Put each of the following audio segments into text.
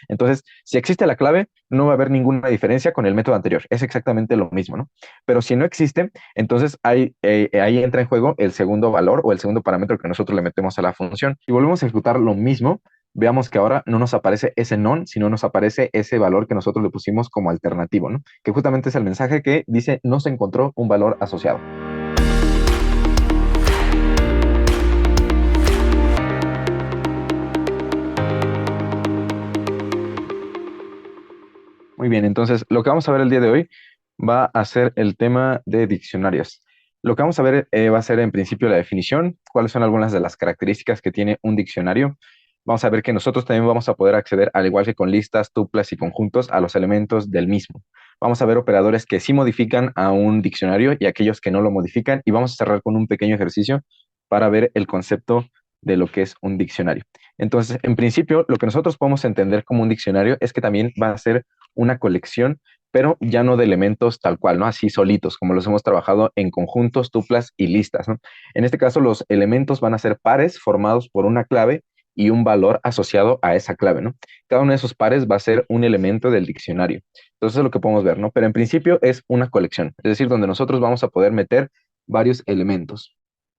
Entonces, si existe la clave, no va a haber ninguna diferencia con el método anterior. Es exactamente lo mismo, ¿no? Pero si no existe, entonces ahí entra en juego el segundo valor o el segundo parámetro que nosotros le metemos a la función. Y volvemos a ejecutar lo mismo. Veamos que ahora no nos aparece ese non, sino nos aparece ese valor que nosotros le pusimos como alternativo, ¿no? Que justamente es el mensaje que dice no se encontró un valor asociado. Muy bien, entonces lo que vamos a ver el día de hoy va a ser el tema de diccionarios. Lo que vamos a ver va a ser en principio la definición, cuáles son algunas de las características que tiene un diccionario. Vamos a ver que nosotros también vamos a poder acceder, al igual que con listas, tuplas y conjuntos, a los elementos del mismo. Vamos a ver operadores que sí modifican a un diccionario y aquellos que no lo modifican. Y vamos a cerrar con un pequeño ejercicio para ver el concepto de lo que es un diccionario. Entonces, en principio, lo que nosotros podemos entender como un diccionario es que también va a ser una colección, pero ya no de elementos tal cual, ¿no? Así solitos, como los hemos trabajado en conjuntos, tuplas y listas, ¿no? En este caso, los elementos van a ser pares formados por una clave y un valor asociado a esa clave, ¿no? Cada uno de esos pares va a ser un elemento del diccionario. Entonces, es lo que podemos ver, ¿no? Pero en principio es una colección, es decir, donde nosotros vamos a poder meter varios elementos.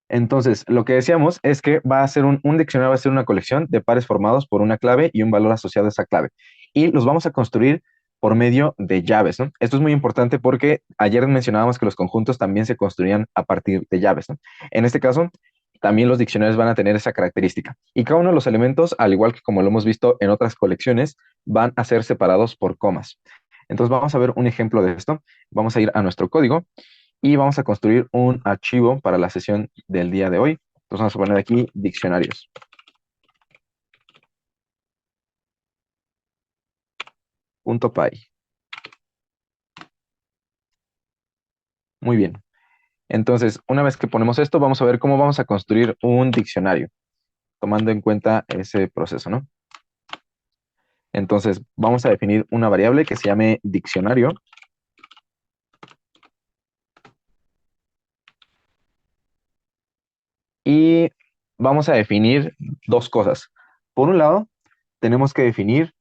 Entonces, lo que decíamos es que va a ser un diccionario, va a ser una colección de pares formados por una clave y un valor asociado a esa clave. Y los vamos a construir por medio de llaves, ¿no? Esto es muy importante porque ayer mencionábamos que los conjuntos también se construían a partir de llaves, ¿no? En este caso, también los diccionarios van a tener esa característica. Y cada uno de los elementos, al igual que como lo hemos visto en otras colecciones, van a ser separados por comas. Entonces, vamos a ver un ejemplo de esto. Vamos a ir a nuestro código y vamos a construir un archivo para la sesión del día de hoy. Entonces vamos a poner aquí diccionarios. .py. Muy bien. Entonces, una vez que ponemos esto, vamos a ver cómo vamos a construir un diccionario, tomando en cuenta ese proceso, ¿no? Entonces, vamos a definir una variable que se llame diccionario y vamos a definir dos cosas. Por un lado, tenemos que definir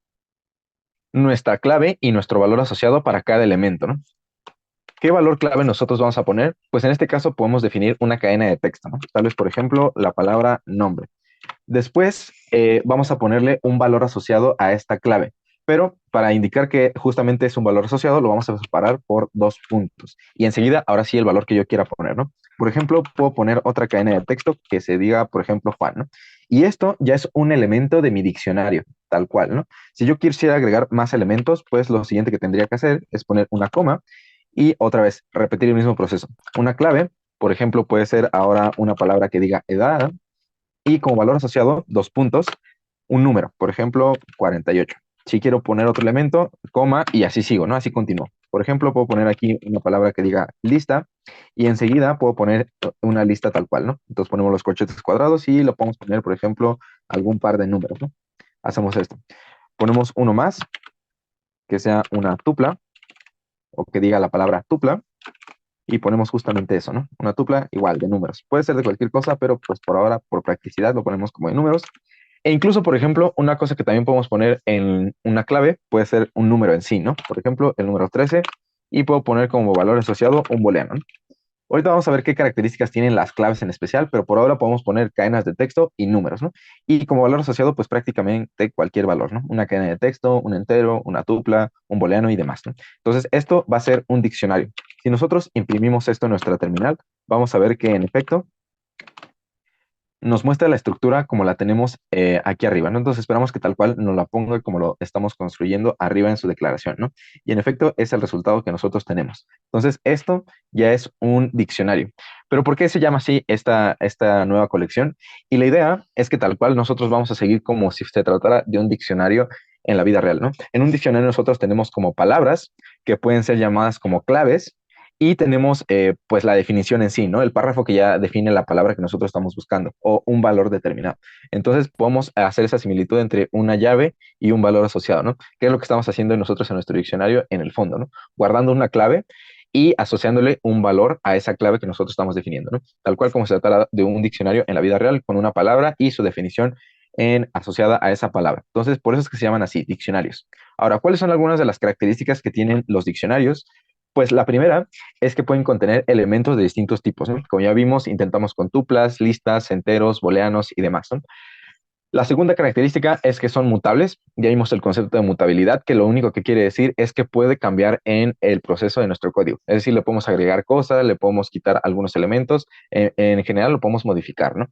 nuestra clave y nuestro valor asociado para cada elemento, ¿no? ¿Qué valor clave nosotros vamos a poner? Pues en este caso podemos definir una cadena de texto, ¿no? Tal vez, por ejemplo, la palabra nombre. Después vamos a ponerle un valor asociado a esta clave, pero para indicar que justamente es un valor asociado, lo vamos a separar por dos puntos. Y enseguida, ahora sí, el valor que yo quiera poner, ¿no? Por ejemplo, puedo poner otra cadena de texto que se diga, por ejemplo, Juan, ¿no? Y esto ya es un elemento de mi diccionario, tal cual, ¿no? Si yo quisiera agregar más elementos, pues lo siguiente que tendría que hacer es poner una coma y otra vez repetir el mismo proceso. Una clave, por ejemplo, puede ser ahora una palabra que diga edad y como valor asociado, dos puntos, un número, por ejemplo, 48. Si quiero poner otro elemento, coma, y así sigo, ¿no? Así continúo. Por ejemplo, puedo poner aquí una palabra que diga lista y enseguida puedo poner una lista tal cual, ¿no? Entonces ponemos los corchetes cuadrados y lo podemos poner, por ejemplo, algún par de números, ¿no? Hacemos esto. Ponemos uno más, que sea una tupla, o que diga la palabra tupla, y ponemos justamente eso, ¿no? Una tupla igual de números. Puede ser de cualquier cosa, pero pues por ahora, por practicidad, lo ponemos como de números. E incluso, por ejemplo, una cosa que también podemos poner en una clave puede ser un número en sí, ¿no? Por ejemplo, el número 13 y puedo poner como valor asociado un booleano, ¿no? Ahorita vamos a ver qué características tienen las claves en especial, pero por ahora podemos poner cadenas de texto y números, ¿no? Y como valor asociado, pues prácticamente cualquier valor, ¿no? Una cadena de texto, un entero, una tupla, un booleano y demás, ¿no? Entonces, esto va a ser un diccionario. Si nosotros imprimimos esto en nuestra terminal, vamos a ver que en efecto nos muestra la estructura como la tenemos aquí arriba, ¿no? Entonces esperamos que tal cual nos la ponga como lo estamos construyendo arriba en su declaración, ¿no? Y en efecto es el resultado que nosotros tenemos. Entonces esto ya es un diccionario. Pero ¿por qué se llama así esta nueva colección? Y la idea es que tal cual nosotros vamos a seguir como si se tratara de un diccionario en la vida real, ¿no? En un diccionario nosotros tenemos como palabras que pueden ser llamadas como claves y tenemos pues la definición en sí, ¿no? El párrafo que ya define la palabra que nosotros estamos buscando o un valor determinado. Entonces podemos hacer esa similitud entre una llave y un valor asociado, ¿no? ¿Qué es lo que estamos haciendo nosotros en nuestro diccionario en el fondo, ¿no? Guardando una clave y asociándole un valor a esa clave que nosotros estamos definiendo, ¿no? Tal cual como se trata de un diccionario en la vida real con una palabra y su definición asociada a esa palabra. Entonces, por eso es que se llaman así, diccionarios. Ahora, ¿cuáles son algunas de las características que tienen los diccionarios? Pues la primera es que pueden contener elementos de distintos tipos, ¿no? Como ya vimos, intentamos con tuplas, listas, enteros, booleanos y demás, ¿no? La segunda característica es que son mutables. Ya vimos el concepto de mutabilidad, que lo único que quiere decir es que puede cambiar en el proceso de nuestro código. Es decir, le podemos agregar cosas, le podemos quitar algunos elementos, en general lo podemos modificar, ¿no?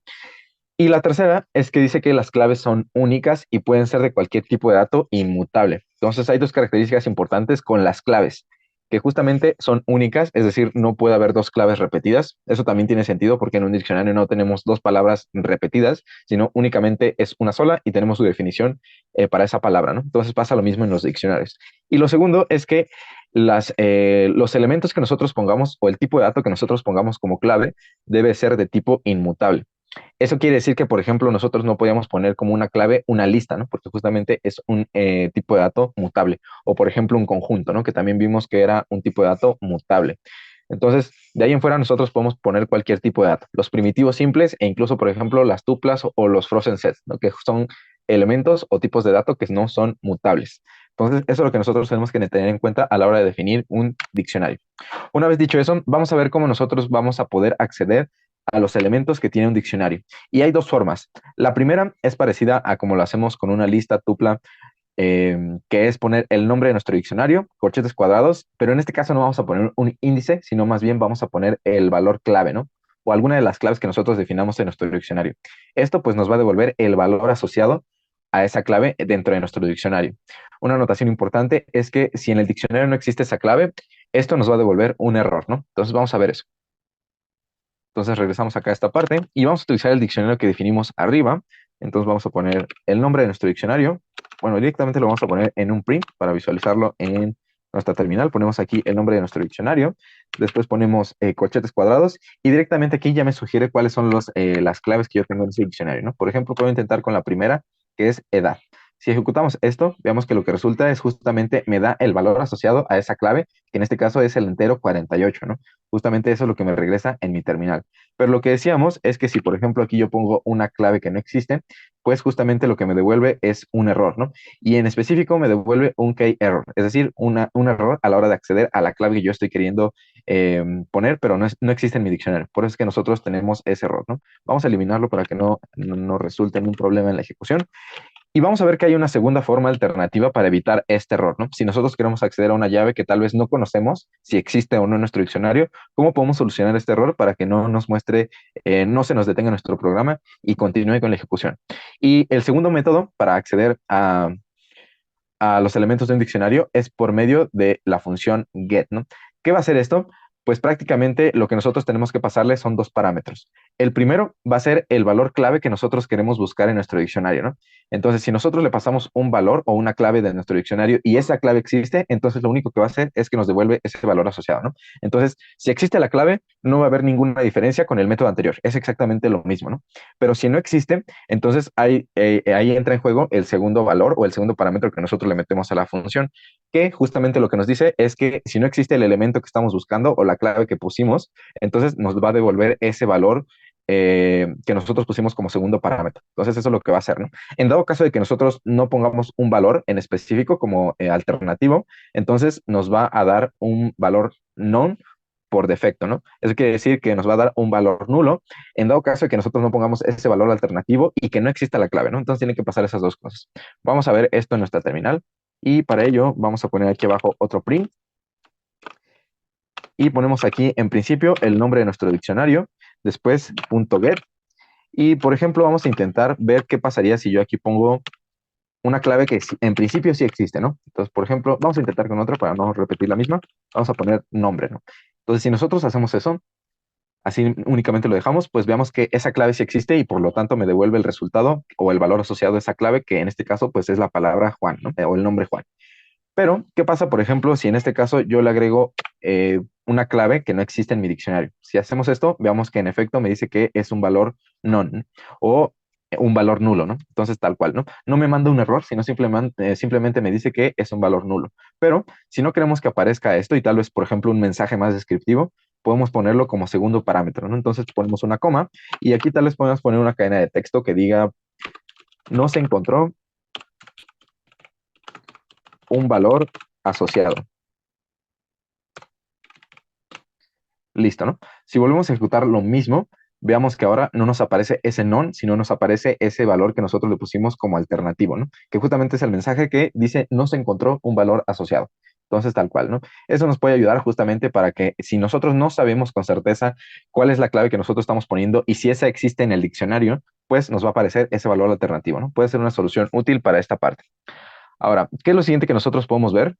Y la tercera es que dice que las claves son únicas y pueden ser de cualquier tipo de dato inmutable. Entonces hay dos características importantes con las claves, que justamente son únicas, es decir, no puede haber dos claves repetidas. Eso también tiene sentido porque en un diccionario no tenemos dos palabras repetidas, sino únicamente es una sola y tenemos su definición para esa palabra, ¿no? Entonces pasa lo mismo en los diccionarios. Y lo segundo es que los elementos que nosotros pongamos o el tipo de dato que nosotros pongamos como clave debe ser de tipo inmutable. Eso quiere decir que, por ejemplo, nosotros no podíamos poner como una clave una lista, ¿no? Porque justamente es un tipo de dato mutable. O, por ejemplo, un conjunto, ¿no? Que también vimos que era un tipo de dato mutable. Entonces, de ahí en fuera nosotros podemos poner cualquier tipo de dato. Los primitivos simples e incluso, por ejemplo, las tuplas o los frozen sets, ¿no? Que son elementos o tipos de dato que no son mutables. Entonces, eso es lo que nosotros tenemos que tener en cuenta a la hora de definir un diccionario. Una vez dicho eso, vamos a ver cómo nosotros vamos a poder acceder a los elementos que tiene un diccionario. Y hay dos formas. La primera es parecida a como lo hacemos con una lista tupla, que es poner el nombre de nuestro diccionario, corchetes cuadrados, pero en este caso no vamos a poner un índice, sino más bien vamos a poner el valor clave, ¿no? O alguna de las claves que nosotros definamos en nuestro diccionario. Esto pues nos va a devolver el valor asociado a esa clave dentro de nuestro diccionario. Una anotación importante es que si en el diccionario no existe esa clave, esto nos va a devolver un error, ¿no? Entonces vamos a ver eso. Entonces regresamos acá a esta parte y vamos a utilizar el diccionario que definimos arriba. Entonces vamos a poner el nombre de nuestro diccionario. Bueno, directamente lo vamos a poner en un print para visualizarlo en nuestra terminal. Ponemos aquí el nombre de nuestro diccionario. Después ponemos corchetes cuadrados y directamente aquí ya me sugiere cuáles son las claves que yo tengo en ese diccionario, ¿no? Por ejemplo, puedo intentar con la primera, que es edad. Si ejecutamos esto, veamos que lo que resulta es justamente me da el valor asociado a esa clave, que en este caso es el entero 48, ¿no? Justamente eso es lo que me regresa en mi terminal. Pero lo que decíamos es que si, por ejemplo, aquí yo pongo una clave que no existe, pues justamente lo que me devuelve es un error, ¿no? Y en específico me devuelve un key error, es decir, un error a la hora de acceder a la clave que yo estoy queriendo poner, pero no existe en mi diccionario. Por eso es que nosotros tenemos ese error, ¿no? Vamos a eliminarlo para que no resulte en un problema en la ejecución. Y vamos a ver que hay una segunda forma alternativa para evitar este error, ¿no? Si nosotros queremos acceder a una llave que tal vez no conocemos, si existe o no en nuestro diccionario, ¿cómo podemos solucionar este error para que no nos muestre, no se nos detenga nuestro programa y continúe con la ejecución? Y el segundo método para acceder a los elementos de un diccionario es por medio de la función get, ¿no? ¿Qué va a hacer esto? Pues prácticamente lo que nosotros tenemos que pasarle son dos parámetros. El primero va a ser el valor clave que nosotros queremos buscar en nuestro diccionario, ¿no? Entonces, si nosotros le pasamos un valor o una clave de nuestro diccionario y esa clave existe, entonces lo único que va a hacer es que nos devuelve ese valor asociado, ¿no? Entonces, si existe la clave, no va a haber ninguna diferencia con el método anterior. Es exactamente lo mismo, ¿no? Pero si no existe, entonces ahí entra en juego el segundo valor o el segundo parámetro que nosotros le metemos a la función, que justamente lo que nos dice es que si no existe el elemento que estamos buscando o la clave que pusimos, entonces nos va a devolver ese valor que nosotros pusimos como segundo parámetro. Entonces eso es lo que va a hacer, ¿no? En dado caso de que nosotros no pongamos un valor en específico como alternativo, entonces nos va a dar un valor non por defecto, ¿no? Eso quiere decir que nos va a dar un valor nulo en dado caso de que nosotros no pongamos ese valor alternativo y que no exista la clave, ¿no? Entonces tienen que pasar esas dos cosas. Vamos a ver esto en nuestra terminal y para ello vamos a poner aquí abajo otro print y ponemos aquí en principio el nombre de nuestro diccionario, después .get y por ejemplo vamos a intentar ver qué pasaría si yo aquí pongo una clave que en principio sí existe, ¿no? Entonces, por ejemplo, vamos a intentar con otra para no repetir la misma, vamos a poner nombre, ¿no? Entonces, si nosotros hacemos eso, así únicamente lo dejamos, pues veamos que esa clave sí existe y por lo tanto me devuelve el resultado o el valor asociado a esa clave, que en este caso pues es la palabra Juan, ¿no? O el nombre Juan. Pero, ¿qué pasa, por ejemplo, si en este caso yo le agrego una clave que no existe en mi diccionario? Si hacemos esto, veamos que en efecto me dice que es un valor non o un valor nulo, ¿no? Entonces, tal cual, ¿no? No me manda un error, sino simplemente me dice que es un valor nulo. Pero, si no queremos que aparezca esto y tal vez, por ejemplo, un mensaje más descriptivo, podemos ponerlo como segundo parámetro, ¿no? Entonces ponemos una coma y aquí tal vez podemos poner una cadena de texto que diga no se encontró un valor asociado. Listo, ¿no? Si volvemos a ejecutar lo mismo, veamos que ahora no nos aparece ese non, sino nos aparece ese valor que nosotros le pusimos como alternativo, ¿no? Que justamente es el mensaje que dice no se encontró un valor asociado. Entonces, tal cual, ¿no? Eso nos puede ayudar justamente para que si nosotros no sabemos con certeza cuál es la clave que nosotros estamos poniendo y si esa existe en el diccionario, pues nos va a aparecer ese valor alternativo, ¿no? Puede ser una solución útil para esta parte. Ahora, ¿qué es lo siguiente que nosotros podemos ver?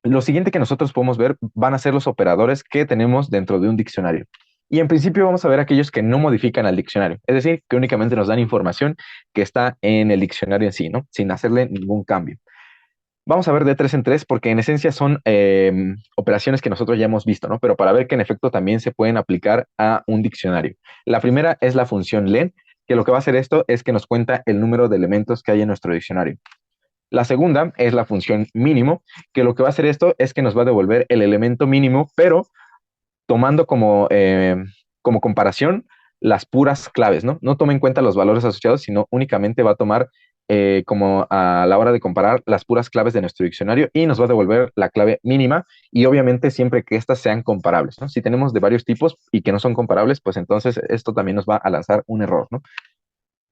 Lo siguiente que nosotros podemos ver van a ser los operadores que tenemos dentro de un diccionario. Y en principio vamos a ver aquellos que no modifican al diccionario, es decir, que únicamente nos dan información que está en el diccionario en sí, ¿no? Sin hacerle ningún cambio. Vamos a ver de tres en tres porque en esencia son operaciones que nosotros ya hemos visto, ¿no? Pero para ver que en efecto también se pueden aplicar a un diccionario. La primera es la función len, que lo que va a hacer esto es que nos cuenta el número de elementos que hay en nuestro diccionario. La segunda es la función mínimo, que lo que va a hacer esto es que nos va a devolver el elemento mínimo, pero tomando como comparación las puras claves, ¿no? No toma en cuenta los valores asociados, sino únicamente va a tomar como a la hora de comparar las puras claves de nuestro diccionario y nos va a devolver la clave mínima y obviamente siempre que éstas sean comparables, ¿no? Si tenemos de varios tipos y que no son comparables, pues entonces esto también nos va a lanzar un error, ¿no?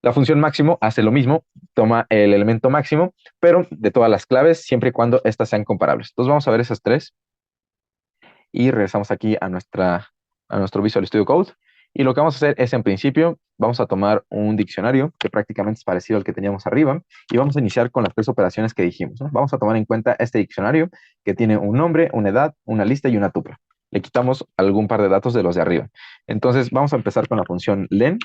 La función máximo hace lo mismo, toma el elemento máximo, pero de todas las claves, siempre y cuando éstas sean comparables. Entonces vamos a ver esas tres y regresamos aquí a nuestro Visual Studio Code. Y lo que vamos a hacer es, en principio, vamos a tomar un diccionario que prácticamente es parecido al que teníamos arriba y vamos a iniciar con las tres operaciones que dijimos, ¿no? Vamos a tomar en cuenta este diccionario que tiene un nombre, una edad, una lista y una tupla. Le quitamos algún par de datos de los de arriba. Entonces vamos a empezar con la función len.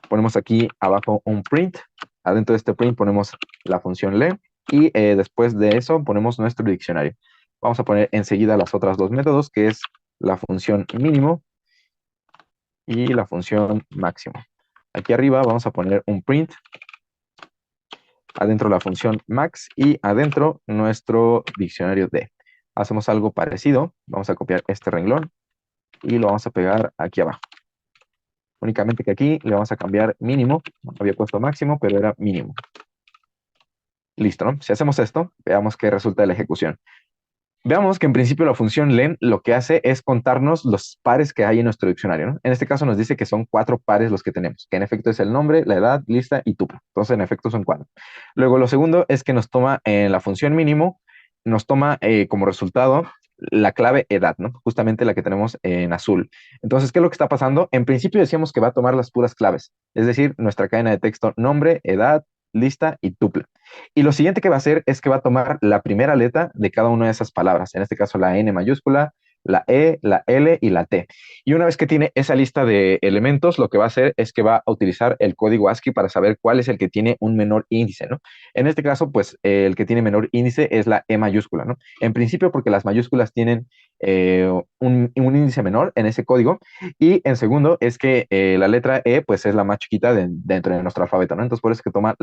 Ponemos aquí abajo un print. Adentro de este print ponemos la función len y después de eso ponemos nuestro diccionario. Vamos a poner enseguida las otras dos métodos, que es la función mínimo y la función máximo. Aquí arriba vamos a poner un print, adentro la función max y adentro nuestro diccionario de. Hacemos algo parecido, vamos a copiar este renglón y lo vamos a pegar aquí abajo. Únicamente que aquí le vamos a cambiar mínimo, había puesto máximo, pero era mínimo. Listo, ¿no? Si hacemos esto, veamos qué resulta de la ejecución. Veamos que en principio la función len lo que hace es contarnos los pares que hay en nuestro diccionario, ¿no? En este caso nos dice que son 4 pares los que tenemos, que en efecto es el nombre, la edad, lista y tupla. Entonces, en efecto son 4. Luego, lo segundo es que nos toma en la función mínimo, nos toma como resultado la clave edad, ¿no? Justamente la que tenemos en azul. Entonces, ¿qué es lo que está pasando? En principio decíamos que va a tomar las puras claves, es decir, nuestra cadena de texto nombre, edad, lista y tupla. Y lo siguiente que va a hacer es que va a tomar la primera letra de cada una de esas palabras, en este caso la N mayúscula, la E, la L y la T. Y una vez que tiene esa lista de elementos, lo que va a hacer es que va a utilizar el código ASCII para saber cuál es el que tiene un menor índice, ¿no? En este caso, pues el que tiene menor índice es la E mayúscula, ¿no? En principio porque las mayúsculas tienen un índice menor en ese código y en segundo es que la letra E pues es la más chiquita dentro de nuestro alfabeto, ¿no? Entonces por eso es que toma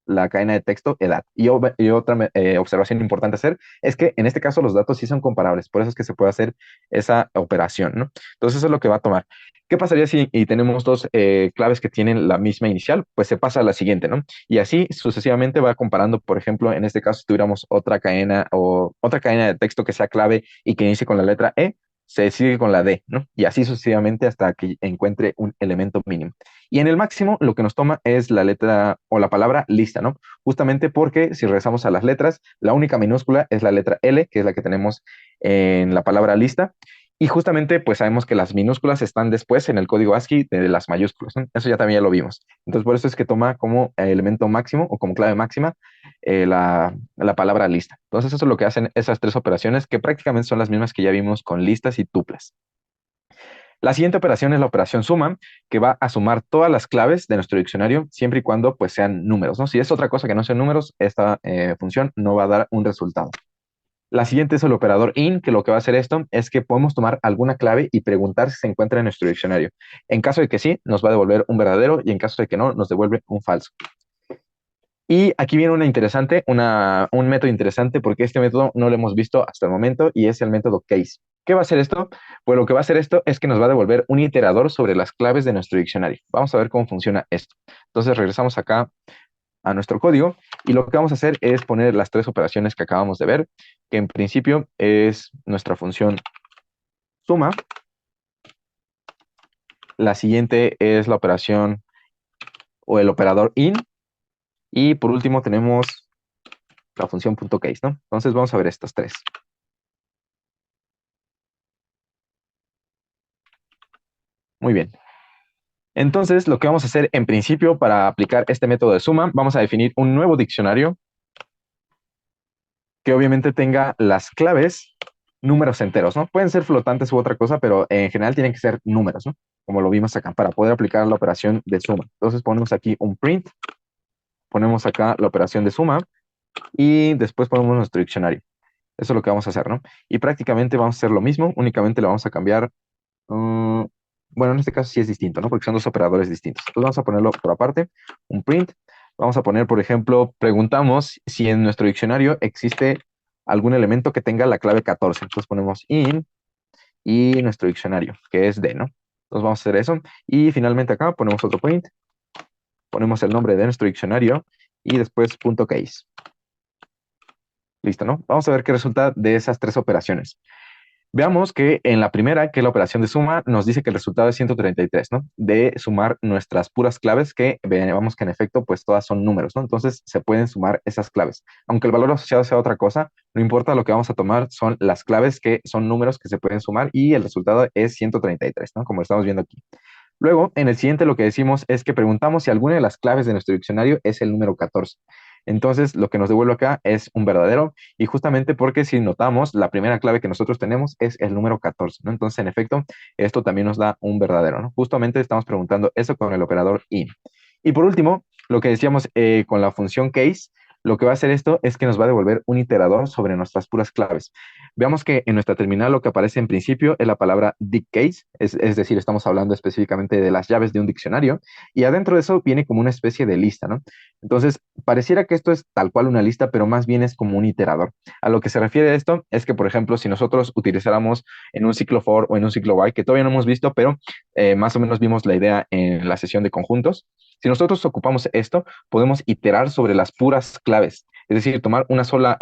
la cadena de texto edad. Y otra observación importante a hacer es que en este caso los datos sí son comparables, por eso es que se puede hacer esa operación, ¿no? Entonces eso es lo que va a tomar. ¿Qué pasaría si y tenemos dos claves que tienen la misma inicial? Pues se pasa a la siguiente, ¿no? Y así sucesivamente va comparando, por ejemplo, en este caso, si tuviéramos otra cadena o otra cadena de texto que sea clave y que inicie con la letra E, se sigue con la D, ¿no? Y así sucesivamente hasta que encuentre un elemento mínimo. Y en el máximo lo que nos toma es la letra o la palabra lista, ¿no? Justamente porque si regresamos a las letras, la única minúscula es la letra L, que es la que tenemos en la palabra lista. Y justamente pues sabemos que las minúsculas están después en el código ASCII de las mayúsculas, ¿no? Eso ya también ya lo vimos. Entonces por eso es que toma como elemento máximo o como clave máxima la palabra lista. Entonces eso es lo que hacen esas tres operaciones que prácticamente son las mismas que ya vimos con listas y tuplas. La siguiente operación es la operación suma, que va a sumar todas las claves de nuestro diccionario, siempre y cuando pues sean números, ¿no? Si es otra cosa que no sean números, esta función no va a dar un resultado. La siguiente es el operador in, que lo que va a hacer esto es que podemos tomar alguna clave y preguntar si se encuentra en nuestro diccionario. En caso de que sí, nos va a devolver un verdadero y en caso de que no, nos devuelve un falso. Y aquí viene un método interesante porque este método no lo hemos visto hasta el momento y es el método case. ¿Qué va a hacer esto? Pues lo que va a hacer esto es que nos va a devolver un iterador sobre las claves de nuestro diccionario. Vamos a ver cómo funciona esto. Entonces regresamos acá a nuestro código y lo que vamos a hacer es poner las tres operaciones que acabamos de ver, que en principio es nuestra función suma. La siguiente es la operación o el operador in. Y por último tenemos la función .case, ¿no? Entonces vamos a ver estas tres. Muy bien. Entonces, lo que vamos a hacer en principio para aplicar este método de suma, vamos a definir un nuevo diccionario que obviamente tenga las claves números enteros, ¿no? Pueden ser flotantes u otra cosa, pero en general tienen que ser números, ¿no? Como lo vimos acá, para poder aplicar la operación de suma. Entonces ponemos aquí un print, ponemos acá la operación de suma y después ponemos nuestro diccionario. Eso es lo que vamos a hacer, ¿no? Y prácticamente vamos a hacer lo mismo, únicamente le vamos a cambiar. mm, bueno, en este caso sí es distinto, ¿no? Porque son dos operadores distintos. Entonces vamos a ponerlo por aparte, un print. Vamos a poner, por ejemplo, preguntamos si en nuestro diccionario existe algún elemento que tenga la clave 14. Entonces ponemos in y nuestro diccionario, que es D, ¿no? Entonces vamos a hacer eso. Y finalmente acá ponemos otro print, ponemos el nombre de nuestro diccionario y después .case. Listo, ¿no? Vamos a ver qué resulta de esas tres operaciones. Veamos que en la primera, que es la operación de suma, nos dice que el resultado es 133, ¿no? De sumar nuestras puras claves, que veamos que en efecto, pues todas son números, ¿no? Entonces se pueden sumar esas claves. Aunque el valor asociado sea otra cosa, no importa, lo que vamos a tomar son las claves que son números que se pueden sumar y el resultado es 133, ¿no? Como estamos viendo aquí. Luego, en el siguiente lo que decimos es que preguntamos si alguna de las claves de nuestro diccionario es el número 14. Entonces, lo que nos devuelve acá es un verdadero y justamente porque si notamos, la primera clave que nosotros tenemos es el número 14, ¿no? Entonces, en efecto, esto también nos da un verdadero, ¿no? Justamente estamos preguntando eso con el operador in. Y por último, lo que decíamos con la función case, lo que va a hacer esto es que nos va a devolver un iterador sobre nuestras puras claves. Veamos que en nuestra terminal lo que aparece en principio es la palabra dictcase, es decir, estamos hablando específicamente de las llaves de un diccionario, y adentro de eso viene como una especie de lista, ¿no? Entonces, pareciera que esto es tal cual una lista, pero más bien es como un iterador. A lo que se refiere esto es que, por ejemplo, si nosotros utilizáramos en un ciclo for o en un ciclo while, que todavía no hemos visto, pero más o menos vimos la idea en la sesión de conjuntos, si nosotros ocupamos esto, podemos iterar sobre las puras claves. Es decir, tomar un solo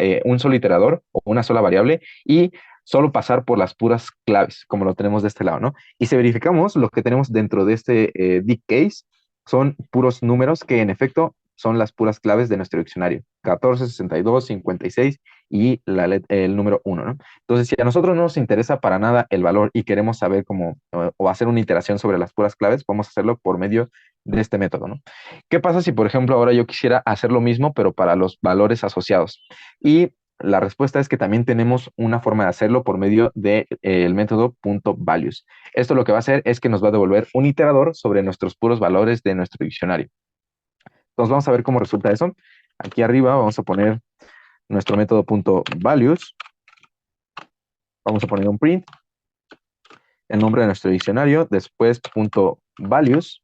iterador o una sola variable y solo pasar por las puras claves, como lo tenemos de este lado, ¿no? Y si verificamos, lo que tenemos dentro de este dict case son puros números que en efecto son las puras claves de nuestro diccionario. 14, 62, 56 y el número 1, ¿no? Entonces, si a nosotros no nos interesa para nada el valor y queremos saber cómo o hacer una iteración sobre las puras claves, podemos hacerlo por medio de este método, ¿no? ¿Qué pasa si, por ejemplo, ahora yo quisiera hacer lo mismo, pero para los valores asociados? Y la respuesta es que también tenemos una forma de hacerlo por medio del método .values. Esto lo que va a hacer es que nos va a devolver un iterador sobre nuestros puros valores de nuestro diccionario. Entonces vamos a ver cómo resulta eso. Aquí arriba vamos a poner nuestro método .values. Vamos a poner un print, el nombre de nuestro diccionario, después .values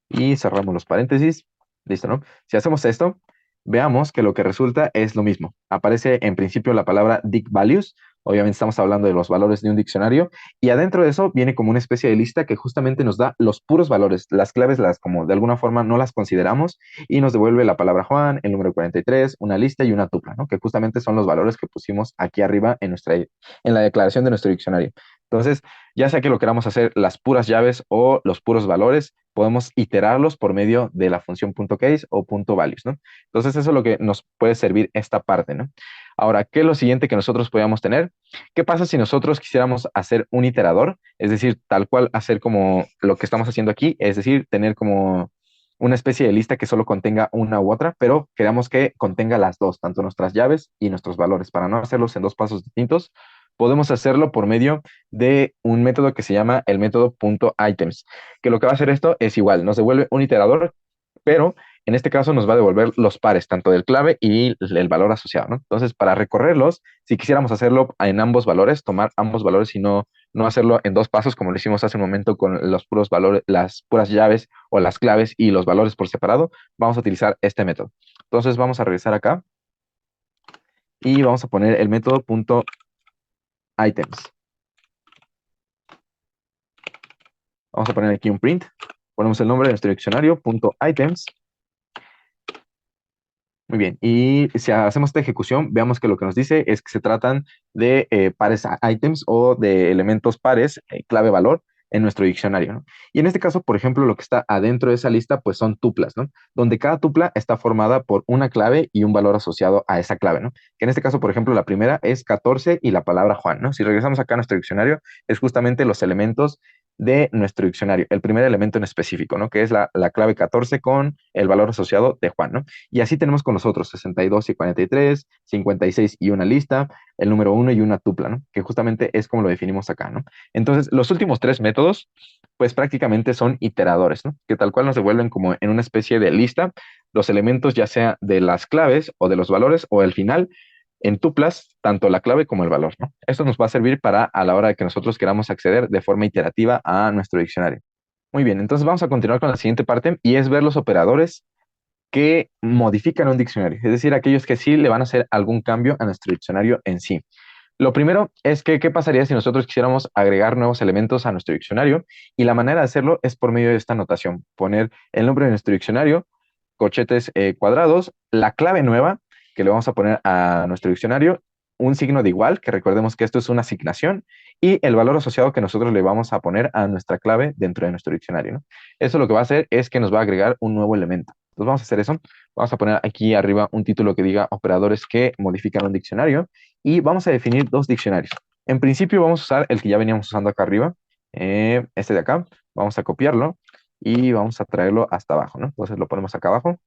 y cerramos los paréntesis. Listo, ¿no? Si hacemos esto, veamos que lo que resulta es lo mismo. Aparece en principio la palabra dict values. Obviamente estamos hablando de los valores de un diccionario y adentro de eso viene como una especie de lista que justamente nos da los puros valores. Las claves las como de alguna forma no las consideramos y nos devuelve la palabra Juan, el número 43, una lista y una tupla, ¿no? Que justamente son los valores que pusimos aquí arriba en la declaración de nuestro diccionario. Entonces, ya sea que lo queramos hacer las puras llaves o los puros valores, podemos iterarlos por medio de la función .case o .values, ¿no? Entonces eso es lo que nos puede servir esta parte, ¿no? Ahora, ¿qué es lo siguiente que nosotros podríamos tener? ¿Qué pasa si nosotros quisiéramos hacer un iterador? Es decir, tal cual hacer como lo que estamos haciendo aquí, es decir, tener como una especie de lista que solo contenga una u otra, pero queremos que contenga las dos, tanto nuestras llaves y nuestros valores. Para no hacerlos en dos pasos distintos, podemos hacerlo por medio de un método que se llama el método .items, que lo que va a hacer esto es igual, nos devuelve un iterador, pero en este caso nos va a devolver los pares, tanto del clave y el valor asociado, ¿no? Entonces, para recorrerlos, si quisiéramos hacerlo en ambos valores, tomar ambos valores y no no hacerlo en dos pasos como lo hicimos hace un momento con los puros valores, las puras llaves o las claves y los valores por separado, vamos a utilizar este método. Entonces vamos a regresar acá y vamos a poner el método punto items. Vamos a poner aquí un print, ponemos el nombre de nuestro diccionario, punto items. Muy bien, y si hacemos esta ejecución, veamos que lo que nos dice es que se tratan de pares items o de elementos pares, clave valor, en nuestro diccionario, ¿no? Y en este caso, por ejemplo, lo que está adentro de esa lista, pues son tuplas, ¿no? Donde cada tupla está formada por una clave y un valor asociado a esa clave, ¿no? Que en este caso, por ejemplo, la primera es 14 y la palabra Juan, ¿no? Si regresamos acá a nuestro diccionario, es justamente los elementos de nuestro diccionario, el primer elemento en específico, ¿no? Que es la clave 14 con el valor asociado de Juan, ¿no? Y así tenemos con los otros, 62 y 43, 56 y una lista, el número uno y una tupla, ¿no? Que justamente es como lo definimos acá, ¿no? Entonces, los últimos tres métodos, pues prácticamente son iteradores, ¿no? Que tal cual nos devuelven como en una especie de lista los elementos, ya sea de las claves o de los valores, o al final, en tuplas, tanto la clave como el valor, ¿no? Esto nos va a servir para a la hora de que nosotros queramos acceder de forma iterativa a nuestro diccionario. Muy bien, entonces vamos a continuar con la siguiente parte y es ver los operadores que modifican un diccionario, es decir, aquellos que sí le van a hacer algún cambio a nuestro diccionario en sí. Lo primero es que, ¿qué pasaría si nosotros quisiéramos agregar nuevos elementos a nuestro diccionario? Y la manera de hacerlo es por medio de esta notación, poner el nombre de nuestro diccionario, corchetes cuadrados, la clave nueva que le vamos a poner a nuestro diccionario, un signo de igual, que recordemos que esto es una asignación, y el valor asociado que nosotros le vamos a poner a nuestra clave dentro de nuestro diccionario, ¿no? Eso lo que va a hacer es que nos va a agregar un nuevo elemento. Entonces vamos a hacer eso. Vamos a poner aquí arriba un título que diga operadores que modifican un diccionario y vamos a definir dos diccionarios. En principio vamos a usar el que ya veníamos usando acá arriba, este de acá. Vamos a copiarlo y vamos a traerlo hasta abajo, ¿no? Entonces lo ponemos acá abajo.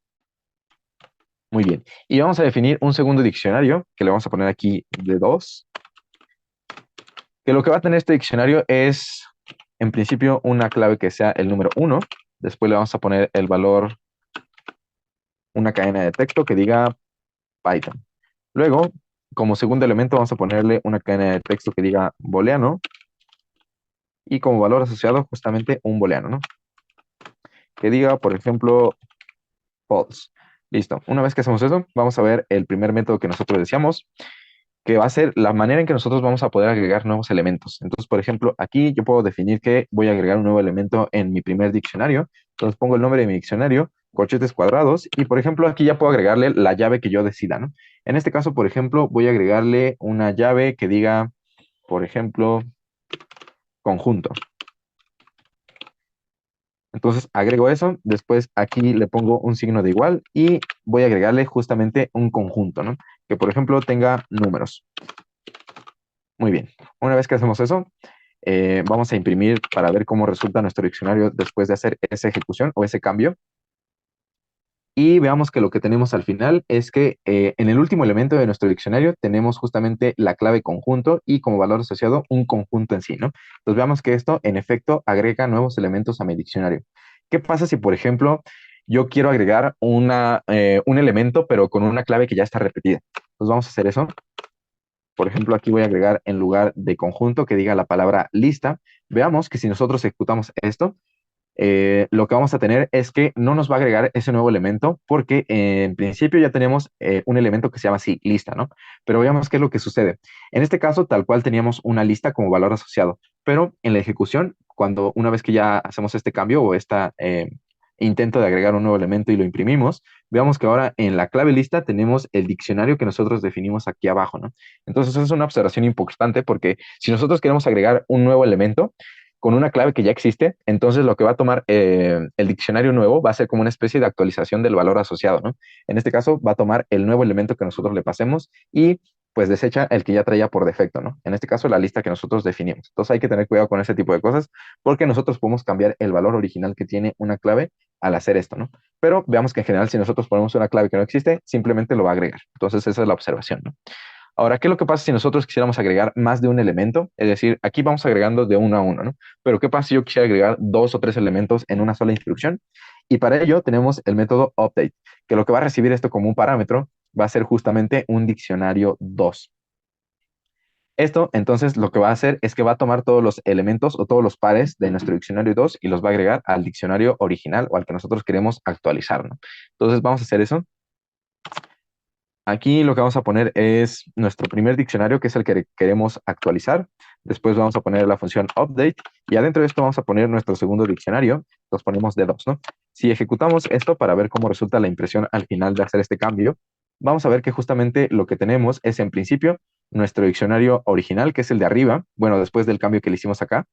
Muy bien. Y vamos a definir un segundo diccionario que le vamos a poner aquí de 2, que lo que va a tener este diccionario es, en principio, una clave que sea el número uno. Después le vamos a poner el valor, una cadena de texto que diga Python. Luego, como segundo elemento, vamos a ponerle una cadena de texto que diga booleano y como valor asociado justamente un booleano, ¿no? Que diga, por ejemplo, false. Listo. Una vez que hacemos eso, vamos a ver el primer método que nosotros decíamos, que va a ser la manera en que nosotros vamos a poder agregar nuevos elementos. Entonces, por ejemplo, aquí yo puedo definir que voy a agregar un nuevo elemento en mi primer diccionario. Entonces pongo el nombre de mi diccionario, corchetes cuadrados, y por ejemplo, aquí ya puedo agregarle la llave que yo decida, ¿no? En este caso, por ejemplo, voy a agregarle una llave que diga, por ejemplo, conjunto. Entonces agrego eso, después aquí le pongo un signo de igual y voy a agregarle justamente un conjunto, ¿no? Que por ejemplo tenga números. Muy bien. Una vez que hacemos eso, vamos a imprimir para ver cómo resulta nuestro diccionario después de hacer esa ejecución o ese cambio. Y veamos que lo que tenemos al final es que en el último elemento de nuestro diccionario tenemos justamente la clave conjunto y como valor asociado un conjunto en sí, ¿no? Entonces veamos que esto en efecto agrega nuevos elementos a mi diccionario. ¿Qué pasa si, por ejemplo, yo quiero agregar un elemento pero con una clave que ya está repetida? Pues vamos a hacer eso. Por ejemplo, aquí voy a agregar en lugar de conjunto que diga la palabra lista. Veamos que si nosotros ejecutamos esto, lo que vamos a tener es que no nos va a agregar ese nuevo elemento porque en principio ya tenemos un elemento que se llama así, lista, ¿no? Pero veamos qué es lo que sucede. En este caso, tal cual teníamos una lista como valor asociado, pero en la ejecución, cuando una vez que ya hacemos este cambio o este intento de agregar un nuevo elemento y lo imprimimos, veamos que ahora en la clave lista tenemos el diccionario que nosotros definimos aquí abajo, ¿no? Entonces, eso es una observación importante porque si nosotros queremos agregar un nuevo elemento, con una clave que ya existe, entonces lo que va a tomar el diccionario nuevo va a ser como una especie de actualización del valor asociado, ¿no? En este caso va a tomar el nuevo elemento que nosotros le pasemos y pues desecha el que ya traía por defecto, ¿no? En este caso la lista que nosotros definimos. Entonces hay que tener cuidado con ese tipo de cosas porque nosotros podemos cambiar el valor original que tiene una clave al hacer esto, ¿no? Pero veamos que en general si nosotros ponemos una clave que no existe, simplemente lo va a agregar. Entonces esa es la observación, ¿no? Ahora, ¿qué es lo que pasa si nosotros quisiéramos agregar más de un elemento? Es decir, aquí vamos agregando de uno a uno, ¿no? Pero ¿qué pasa si yo quisiera agregar dos o tres elementos en una sola instrucción? Y para ello tenemos el método update, que lo que va a recibir esto como un parámetro va a ser justamente un diccionario 2. Esto, entonces, lo que va a hacer es que va a tomar todos los elementos o todos los pares de nuestro diccionario 2 y los va a agregar al diccionario original o al que nosotros queremos actualizar, ¿no? Entonces, vamos a hacer eso. Aquí lo que vamos a poner es nuestro primer diccionario, que es el que queremos actualizar. Después vamos a poner la función update y adentro de esto vamos a poner nuestro segundo diccionario. Los ponemos de 2, ¿no? Si ejecutamos esto para ver cómo resulta la impresión al final de hacer este cambio, vamos a ver que justamente lo que tenemos es en principio nuestro diccionario original, que es el de arriba, bueno, después del cambio que le hicimos acá.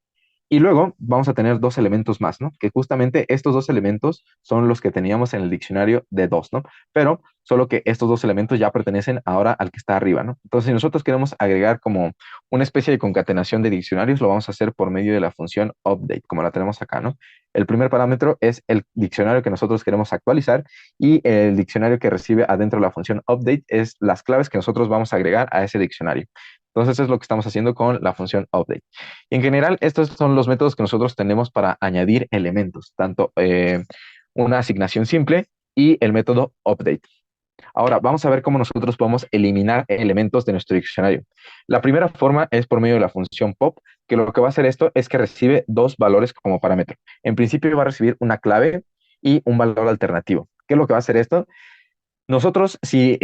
Y luego vamos a tener dos elementos más, ¿no? Que justamente estos dos elementos son los que teníamos en el diccionario de 2, ¿no? Pero solo que estos dos elementos ya pertenecen ahora al que está arriba, ¿no? Entonces, si nosotros queremos agregar como una especie de concatenación de diccionarios, lo vamos a hacer por medio de la función update, como la tenemos acá, ¿no? El primer parámetro es el diccionario que nosotros queremos actualizar y el diccionario que recibe adentro de la función update es las claves que nosotros vamos a agregar a ese diccionario. Entonces, eso es lo que estamos haciendo con la función update. Y en general, estos son los métodos que nosotros tenemos para añadir elementos, tanto una asignación simple y el método update. Ahora, vamos a ver cómo nosotros podemos eliminar elementos de nuestro diccionario. La primera forma es por medio de la función pop, que lo que va a hacer esto es que recibe dos valores como parámetro. En principio va a recibir una clave y un valor alternativo. ¿Qué es lo que va a hacer esto? Nosotros, si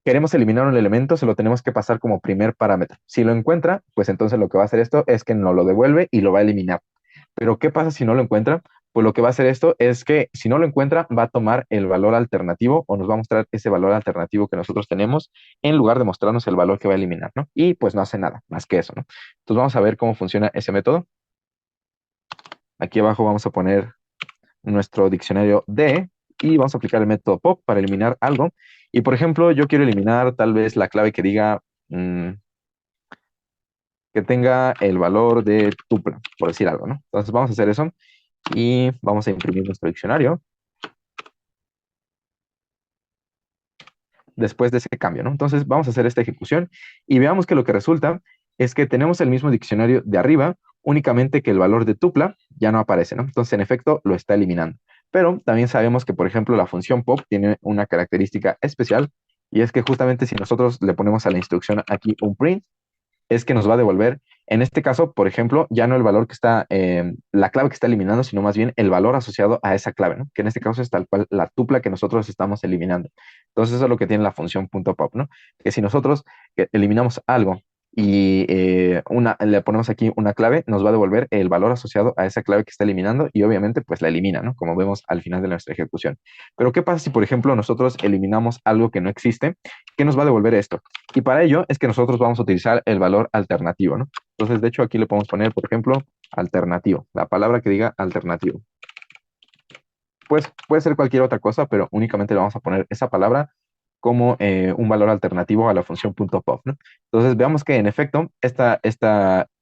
queremos eliminar un elemento, se lo tenemos que pasar como primer parámetro. Si lo encuentra, pues entonces lo que va a hacer esto es que nos lo devuelve y lo va a eliminar. Pero ¿qué pasa si no lo encuentra? Pues lo que va a hacer esto es que si no lo encuentra, va a tomar el valor alternativo o nos va a mostrar ese valor alternativo que nosotros tenemos en lugar de mostrarnos el valor que va a eliminar, ¿no? Y pues no hace nada más que eso, ¿no? Entonces vamos a ver cómo funciona ese método. Aquí abajo vamos a poner nuestro diccionario D y vamos a aplicar el método pop para eliminar algo. Y por ejemplo, yo quiero eliminar tal vez la clave que diga que tenga el valor de tupla, por decir algo, ¿no? Entonces vamos a hacer eso y vamos a imprimir nuestro diccionario después de ese cambio, ¿no? Entonces vamos a hacer esta ejecución y veamos que lo que resulta es que tenemos el mismo diccionario de arriba, únicamente que el valor de tupla ya no aparece, ¿no? Entonces, en efecto, lo está eliminando. Pero también sabemos que, por ejemplo, la función pop tiene una característica especial y es que justamente si nosotros le ponemos a la instrucción aquí un print, es que nos va a devolver, en este caso, por ejemplo, ya no el valor que está, la clave que está eliminando, sino más bien el valor asociado a esa clave, ¿no? Que en este caso es tal cual la tupla que nosotros estamos eliminando. Entonces, eso es lo que tiene la función .pop, ¿no? Que si nosotros eliminamos algo y le ponemos aquí una clave, nos va a devolver el valor asociado a esa clave que está eliminando y obviamente pues la elimina, ¿no? Como vemos al final de nuestra ejecución. Pero ¿qué pasa si, por ejemplo, nosotros eliminamos algo que no existe? ¿Qué nos va a devolver esto? Y para ello es que nosotros vamos a utilizar el valor alternativo, ¿no? Entonces, de hecho, aquí le podemos poner, por ejemplo, alternativo, la palabra que diga alternativo. Pues puede ser cualquier otra cosa, pero únicamente le vamos a poner esa palabra como un valor alternativo a la función .pop, ¿no? Entonces, veamos que en efecto, esta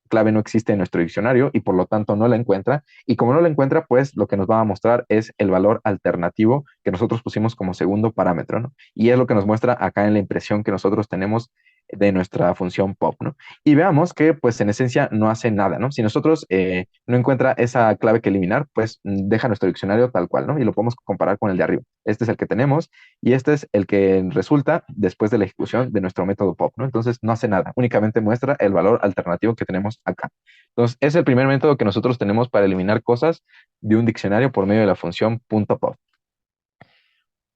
clave no existe en nuestro diccionario y por lo tanto no la encuentra. Y como no la encuentra, pues lo que nos va a mostrar es el valor alternativo que nosotros pusimos como segundo parámetro, ¿no? Y es lo que nos muestra acá en la impresión que nosotros tenemos de nuestra función pop, ¿no? Y veamos que, pues, en esencia no hace nada, ¿no? Si nosotros no encuentra esa clave que eliminar, pues deja nuestro diccionario tal cual, ¿no? Y lo podemos comparar con el de arriba. Este es el que tenemos y este es el que resulta después de la ejecución de nuestro método pop, ¿no? Entonces no hace nada, únicamente muestra el valor alternativo que tenemos acá. Entonces, es el primer método que nosotros tenemos para eliminar cosas de un diccionario por medio de la función .pop.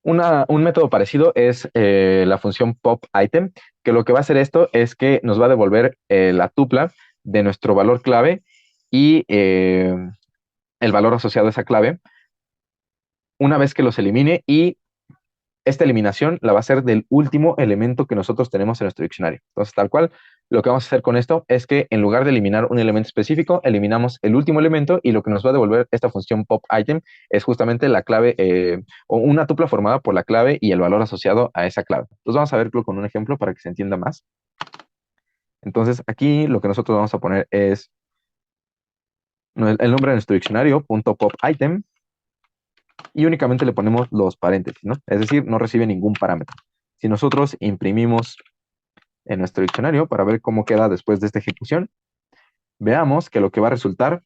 Un método parecido es la función pop item, que lo que va a hacer esto es que nos va a devolver la tupla de nuestro valor clave y el valor asociado a esa clave una vez que los elimine y esta eliminación la va a hacer del último elemento que nosotros tenemos en nuestro diccionario. Entonces, tal cual, lo que vamos a hacer con esto es que en lugar de eliminar un elemento específico, eliminamos el último elemento y lo que nos va a devolver esta función pop item es justamente la clave o una tupla formada por la clave y el valor asociado a esa clave. Entonces, vamos a verlo con un ejemplo para que se entienda más. Entonces, aquí lo que nosotros vamos a poner es el nombre de nuestro diccionario, .pop item, y únicamente le ponemos los paréntesis, ¿no? Es decir, no recibe ningún parámetro. Si nosotros imprimimos en nuestro diccionario para ver cómo queda después de esta ejecución, veamos que lo que va a resultar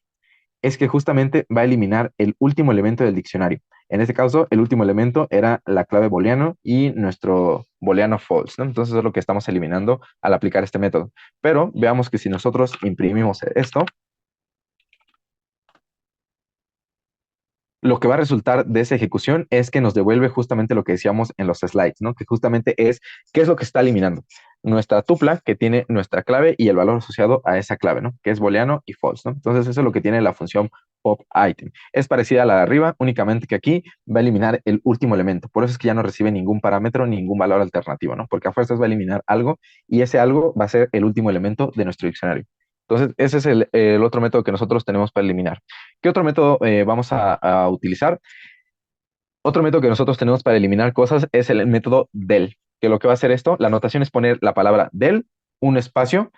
es que justamente va a eliminar el último elemento del diccionario. En este caso, el último elemento era la clave booleano y nuestro booleano false, ¿no? Entonces es lo que estamos eliminando al aplicar este método. Pero veamos que si nosotros imprimimos esto, lo que va a resultar de esa ejecución es que nos devuelve justamente lo que decíamos en los slides, ¿no? Que justamente es, ¿qué es lo que está eliminando? Nuestra tupla que tiene nuestra clave y el valor asociado a esa clave, ¿no? Que es booleano y false, ¿no? Entonces eso es lo que tiene la función pop item. Es parecida a la de arriba, únicamente que aquí va a eliminar el último elemento. Por eso es que ya no recibe ningún parámetro, ningún valor alternativo, ¿no? Porque a fuerzas va a eliminar algo y ese algo va a ser el último elemento de nuestro diccionario. Entonces, ese es el otro método que nosotros tenemos para eliminar. ¿Qué otro método vamos a utilizar? Otro método que nosotros tenemos para eliminar cosas es el método del, que lo que va a hacer esto, la anotación es poner la palabra del, un espacio,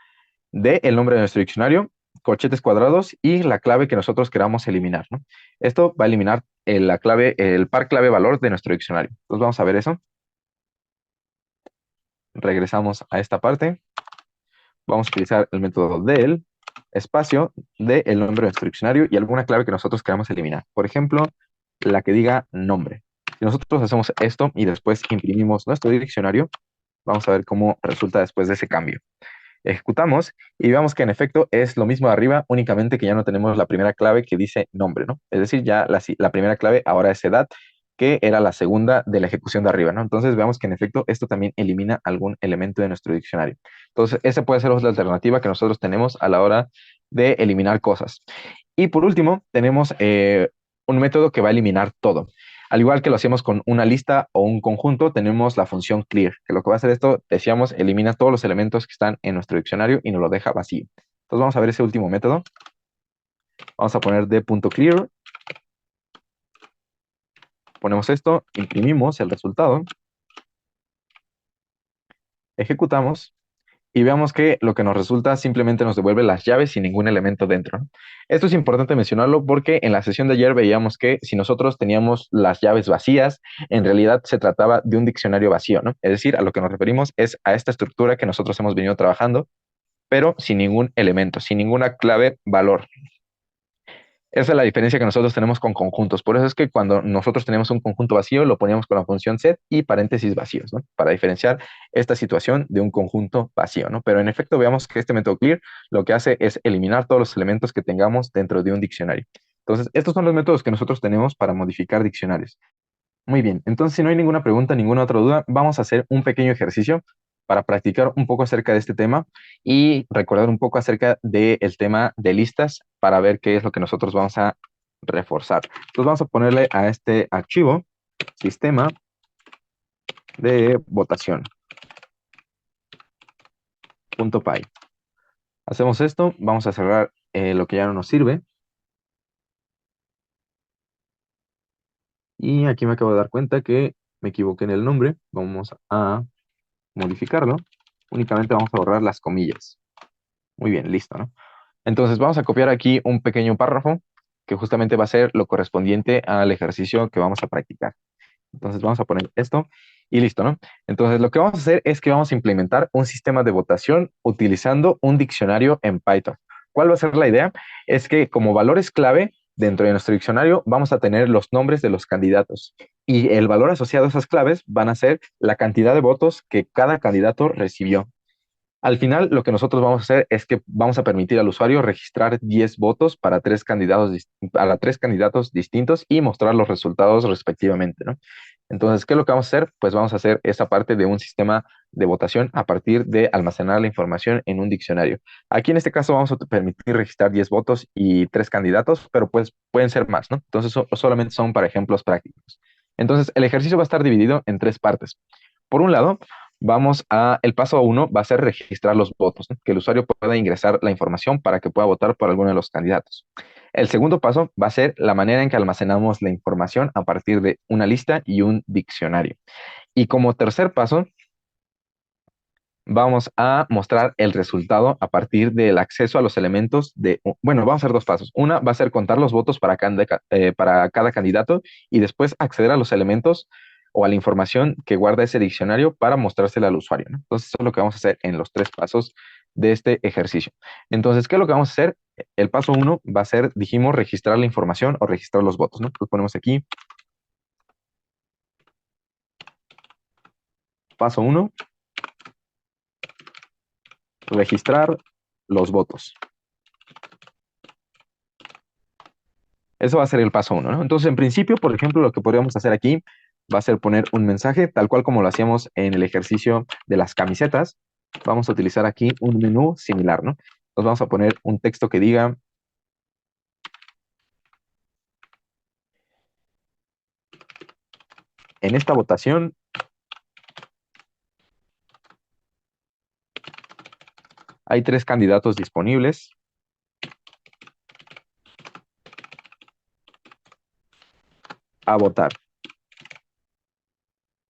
de el nombre de nuestro diccionario, corchetes cuadrados y la clave que nosotros queramos eliminar, ¿no? Esto va a eliminar la clave, el par clave valor de nuestro diccionario. Entonces vamos a ver eso. Regresamos a esta parte. Vamos a utilizar el método del espacio de el nombre de nuestro diccionario y alguna clave que nosotros queramos eliminar. Por ejemplo, la que diga nombre. Si nosotros hacemos esto y después imprimimos nuestro diccionario, vamos a ver cómo resulta después de ese cambio. Ejecutamos y vemos que en efecto es lo mismo de arriba, únicamente que ya no tenemos la primera clave que dice nombre, ¿no? Es decir, ya la primera clave ahora es edad, que era la segunda de la ejecución de arriba, ¿no? Entonces veamos que en efecto esto también elimina algún elemento de nuestro diccionario. Entonces, esa puede ser otra alternativa que nosotros tenemos a la hora de eliminar cosas. Y por último, tenemos un método que va a eliminar todo. Al igual que lo hacemos con una lista o un conjunto, tenemos la función clear, que lo que va a hacer esto, decíamos, elimina todos los elementos que están en nuestro diccionario y nos lo deja vacío. Entonces vamos a ver ese último método. Vamos a poner d.clear. Ponemos esto, imprimimos el resultado, ejecutamos y veamos que lo que nos resulta simplemente nos devuelve las llaves sin ningún elemento dentro, ¿no? Esto es importante mencionarlo porque en la sesión de ayer veíamos que si nosotros teníamos las llaves vacías, en realidad se trataba de un diccionario vacío, ¿no? Es decir, a lo que nos referimos es a esta estructura que nosotros hemos venido trabajando, pero sin ningún elemento, sin ninguna clave valor. Esa es la diferencia que nosotros tenemos con conjuntos. Por eso es que cuando nosotros tenemos un conjunto vacío, lo poníamos con la función set y paréntesis vacíos, ¿no? Para diferenciar esta situación de un conjunto vacío, ¿no? Pero en efecto, veamos que este método clear lo que hace es eliminar todos los elementos que tengamos dentro de un diccionario. Entonces, estos son los métodos que nosotros tenemos para modificar diccionarios. Muy bien, entonces si no hay ninguna pregunta, ninguna otra duda, vamos a hacer un pequeño ejercicio para practicar un poco acerca de este tema y recordar un poco acerca del tema de listas para ver qué es lo que nosotros vamos a reforzar. Entonces vamos a ponerle a este archivo sistema de votación .py. Hacemos esto, vamos a cerrar lo que ya no nos sirve y aquí me acabo de dar cuenta que me equivoqué en el nombre. Vamos a modificarlo. Únicamente vamos a borrar las comillas. Muy bien, listo, ¿no? Entonces vamos a copiar aquí un pequeño párrafo que justamente va a ser lo correspondiente al ejercicio que vamos a practicar. Entonces vamos a poner esto y listo, ¿no? Entonces lo que vamos a hacer es que vamos a implementar un sistema de votación utilizando un diccionario en Python. ¿Cuál va a ser la idea? Es que como valores clave dentro de nuestro diccionario vamos a tener los nombres de los candidatos y el valor asociado a esas claves van a ser la cantidad de votos que cada candidato recibió. Al final, lo que nosotros vamos a hacer es que vamos a permitir al usuario registrar 10 votos para para tres candidatos distintos y mostrar los resultados respectivamente, ¿no? Entonces, ¿qué es lo que vamos a hacer? Pues vamos a hacer esa parte de un sistema de votación a partir de almacenar la información en un diccionario. Aquí en este caso vamos a permitir registrar 10 votos y 3 candidatos, pero pues pueden ser más, ¿no? Entonces, solamente son para ejemplos prácticos. Entonces, el ejercicio va a estar dividido en 3 partes. Por un lado, el paso uno va a ser registrar los votos, ¿no? Que el usuario pueda ingresar la información para que pueda votar por alguno de los candidatos. El segundo paso va a ser la manera en que almacenamos la información a partir de una lista y un diccionario. Y como tercer paso, vamos a mostrar el resultado a partir del acceso a los elementos bueno, vamos a hacer dos pasos. Una va a ser contar los votos para cada candidato y después acceder a los elementos o a la información que guarda ese diccionario para mostrársela al usuario, ¿no? Entonces, eso es lo que vamos a hacer en los 3 pasos de este ejercicio. Entonces, ¿qué es lo que vamos a hacer? El paso 1 va a ser, dijimos, registrar la información o registrar los votos, ¿no? Entonces ponemos aquí Paso 1, registrar los votos. Eso va a ser el paso 1, ¿no? Entonces, en principio, por ejemplo, lo que podríamos hacer aquí va a ser poner un mensaje, tal cual como lo hacíamos en el ejercicio de las camisetas. Vamos a utilizar aquí un menú similar, ¿no? Entonces vamos a poner un texto que diga, en esta votación hay 3 candidatos disponibles a votar.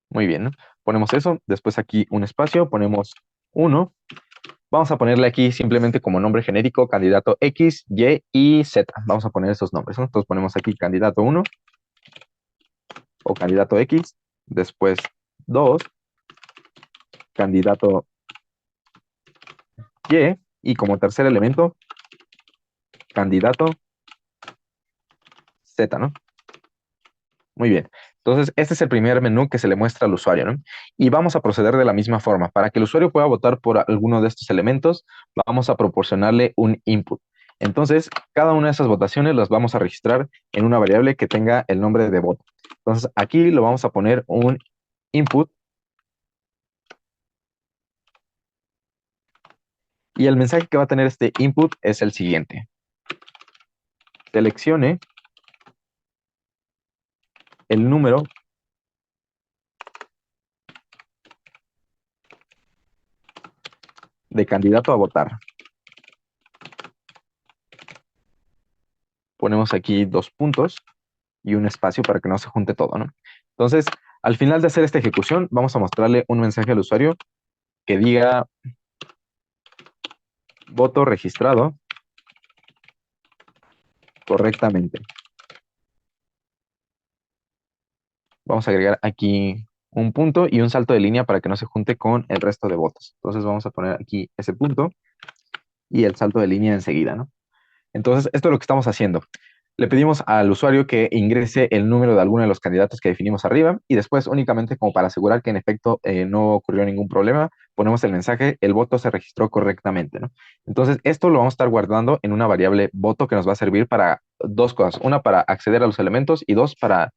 Muy bien, ¿no? Ponemos eso, después aquí un espacio, ponemos 1. Vamos a ponerle aquí simplemente como nombre genérico candidato X, Y y Z. Vamos a poner esos nombres, ¿no? Entonces ponemos aquí candidato 1 o candidato X, después 2, candidato y como tercer elemento, candidato Z, ¿no? Muy bien. Entonces, este es el primer menú que se le muestra al usuario, ¿no? Y vamos a proceder de la misma forma. Para que el usuario pueda votar por alguno de estos elementos, vamos a proporcionarle un input. Entonces, cada una de esas votaciones las vamos a registrar en una variable que tenga el nombre de voto. Entonces, aquí lo vamos a poner un input y el mensaje que va a tener este input es el siguiente. Seleccione el número de candidato a votar. Ponemos aquí 2 puntos y un espacio para que no se junte todo, ¿no? Entonces, al final de hacer esta ejecución, vamos a mostrarle un mensaje al usuario que diga voto registrado correctamente. Vamos a agregar aquí un punto y un salto de línea para que no se junte con el resto de votos. Entonces vamos a poner aquí ese punto y el salto de línea enseguida, ¿no? Entonces, esto es lo que estamos haciendo. Le pedimos al usuario que ingrese el número de alguno de los candidatos que definimos arriba y después únicamente como para asegurar que en efecto no ocurrió ningún problema, ponemos el mensaje, el voto se registró correctamente, ¿no? Entonces, esto lo vamos a estar guardando en una variable voto que nos va a servir para 2 cosas. Una, para acceder a los elementos y 2, para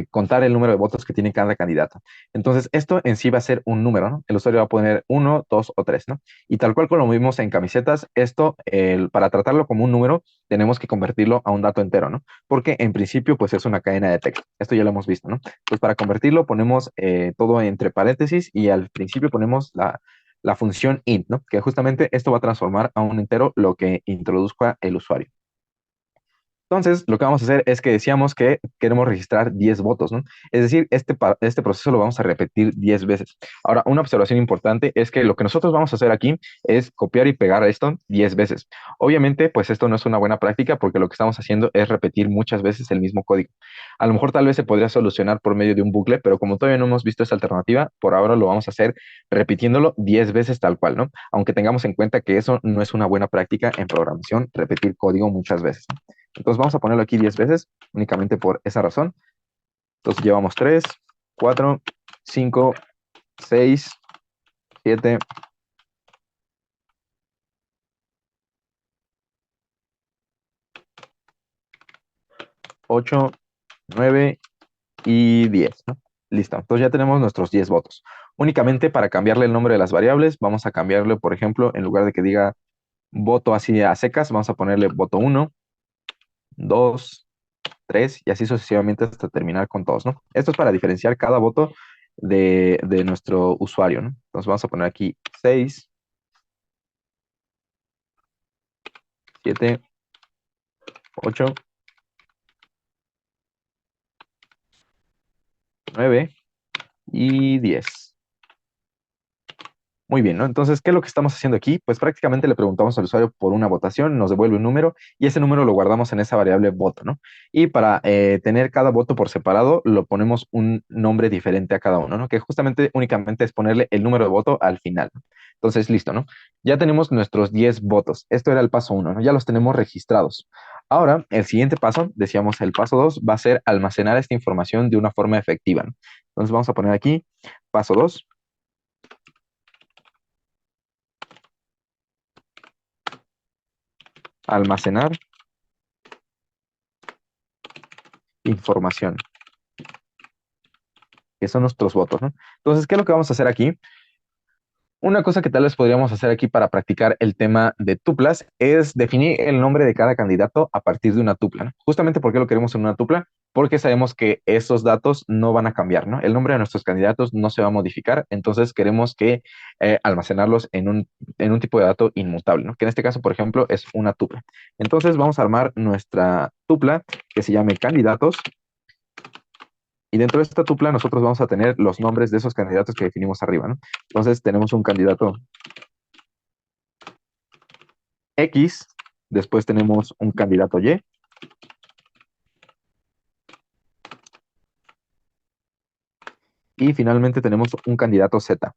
contar el número de votos que tiene cada candidato. Entonces, esto en sí va a ser un número, ¿no? El usuario va a poner 1, 2 o 3, ¿no? Y tal cual como lo vimos en camisetas, esto, para tratarlo como un número, tenemos que convertirlo a un dato entero, ¿no? Porque en principio, pues es una cadena de texto. Esto ya lo hemos visto, ¿no? Pues para convertirlo ponemos todo entre paréntesis y al principio ponemos la función int, ¿no? Que justamente esto va a transformar a un entero lo que introduzca el usuario. Entonces, lo que vamos a hacer es que decíamos que queremos registrar 10 votos, ¿no? Es decir, este proceso lo vamos a repetir 10 veces. Ahora, una observación importante es que lo que nosotros vamos a hacer aquí es copiar y pegar esto 10 veces. Obviamente, pues esto no es una buena práctica porque lo que estamos haciendo es repetir muchas veces el mismo código. A lo mejor tal vez se podría solucionar por medio de un bucle, pero como todavía no hemos visto esa alternativa, por ahora lo vamos a hacer repitiéndolo 10 veces tal cual, ¿no? Aunque tengamos en cuenta que eso no es una buena práctica en programación, repetir código muchas veces, ¿no? Entonces vamos a ponerlo aquí 10 veces, únicamente por esa razón. Entonces llevamos 3, 4, 5, 6, 7, 8, 9 y 10, ¿no? Listo. Entonces ya tenemos nuestros 10 votos. Únicamente para cambiarle el nombre de las variables, vamos a cambiarle, por ejemplo, en lugar de que diga voto así a secas, vamos a ponerle voto 1, 2, 3 y así sucesivamente hasta terminar con todos, ¿no? Esto es para diferenciar cada voto de nuestro usuario, ¿no? Entonces vamos a poner aquí 6, 7, 8, 9 y 10. Muy bien, ¿no? Entonces, ¿qué es lo que estamos haciendo aquí? Pues prácticamente le preguntamos al usuario por una votación, nos devuelve un número y ese número lo guardamos en esa variable voto, ¿no? Y para tener cada voto por separado, lo ponemos un nombre diferente a cada uno, ¿no? Que justamente únicamente es ponerle el número de voto al final, ¿no? Entonces, listo, ¿no? Ya tenemos nuestros 10 votos. Esto era el paso 1, ¿no? Ya los tenemos registrados. Ahora, el siguiente paso, decíamos el paso 2, va a ser almacenar esta información de una forma efectiva, ¿no? Entonces, vamos a poner aquí paso 2. almacenar información, que son nuestros votos, ¿no? Entonces, ¿qué es lo que vamos a hacer aquí? Una cosa que tal vez podríamos hacer aquí para practicar el tema de tuplas es definir el nombre de cada candidato a partir de una tupla, ¿no? Justamente porque lo queremos en una tupla, porque sabemos que esos datos no van a cambiar, ¿no? El nombre de nuestros candidatos no se va a modificar, entonces queremos que almacenarlos en un tipo de dato inmutable, ¿no? Que en este caso, por ejemplo, es una tupla. Entonces vamos a armar nuestra tupla que se llame candidatos. Y dentro de esta tupla nosotros vamos a tener los nombres de esos candidatos que definimos arriba, ¿no? Entonces tenemos un candidato X, después tenemos un candidato Y y finalmente tenemos un candidato Z.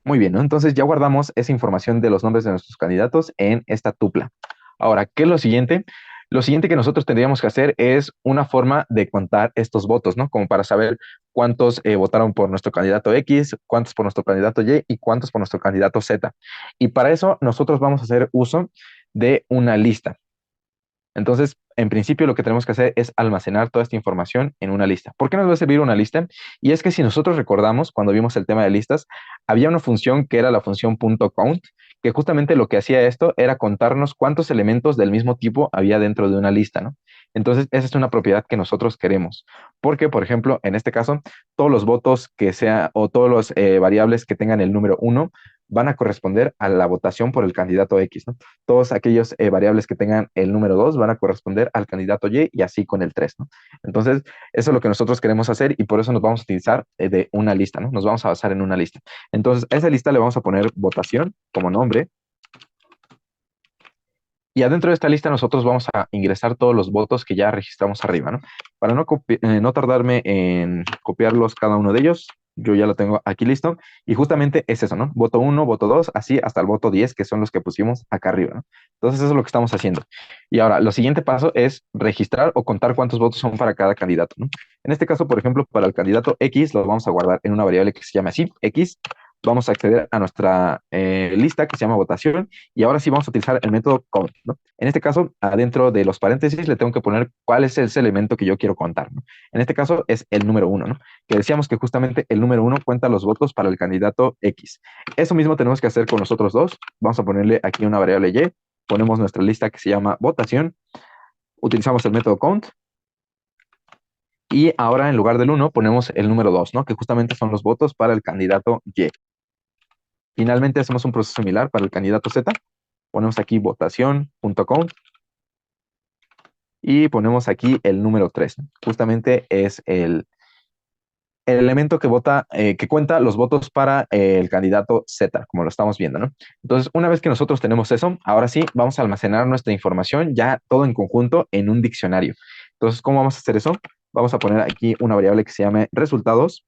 Muy bien, ¿no? Entonces ya guardamos esa información de los nombres de nuestros candidatos en esta tupla. Ahora, ¿qué es lo siguiente? Lo siguiente que nosotros tendríamos que hacer es una forma de contar estos votos, ¿no? Como para saber cuántos votaron por nuestro candidato X, cuántos por nuestro candidato Y cuántos por nuestro candidato Z. Y para eso nosotros vamos a hacer uso de una lista. Entonces, en principio, lo que tenemos que hacer es almacenar toda esta información en una lista. ¿Por qué nos va a servir una lista? Y es que si nosotros recordamos, cuando vimos el tema de listas, había una función que era la función .count, que justamente lo que hacía esto era contarnos cuántos elementos del mismo tipo había dentro de una lista, ¿no? Entonces, esa es una propiedad que nosotros queremos. Porque, por ejemplo, en este caso, todos los votos que sea o todos los variables que tengan el número uno van a corresponder a la votación por el candidato X, ¿no? Todos aquellos variables que tengan el número 2 van a corresponder al candidato Y así con el 3, ¿no? Entonces, eso es lo que nosotros queremos hacer y por eso nos vamos a utilizar de una lista, ¿no? Nos vamos a basar en una lista. Entonces, a esa lista le vamos a poner votación como nombre y adentro de esta lista nosotros vamos a ingresar todos los votos que ya registramos arriba, ¿no? Para no tardarme en copiarlos cada uno de ellos, yo ya lo tengo aquí listo. Y justamente es eso, ¿no? Voto uno, voto 2, así hasta el voto 10, que son los que pusimos acá arriba, ¿no? Entonces eso es lo que estamos haciendo. Y ahora, lo siguiente paso es registrar o contar cuántos votos son para cada candidato, ¿no? En este caso, por ejemplo, para el candidato X, lo vamos a guardar en una variable que se llama así, X. Vamos a acceder a nuestra lista que se llama votación y ahora sí vamos a utilizar el método count, ¿no? En este caso, adentro de los paréntesis le tengo que poner cuál es ese elemento que yo quiero contar, ¿no? En este caso es el número uno, ¿no? Que decíamos que justamente el número uno cuenta los votos para el candidato X. Eso mismo tenemos que hacer con los otros dos. Vamos a ponerle aquí una variable Y, ponemos nuestra lista que se llama votación, utilizamos el método count y ahora en lugar del uno ponemos el número 2, ¿no? Que justamente son los votos para el candidato Y. Finalmente hacemos un proceso similar para el candidato Z. Ponemos aquí votación.count y ponemos aquí el número 3. Justamente es el elemento que vota, que cuenta los votos para el candidato Z, como lo estamos viendo, ¿no? Entonces, una vez que nosotros tenemos eso, ahora sí vamos a almacenar nuestra información ya todo en conjunto en un diccionario. Entonces, ¿cómo vamos a hacer eso? Vamos a poner aquí una variable que se llame resultados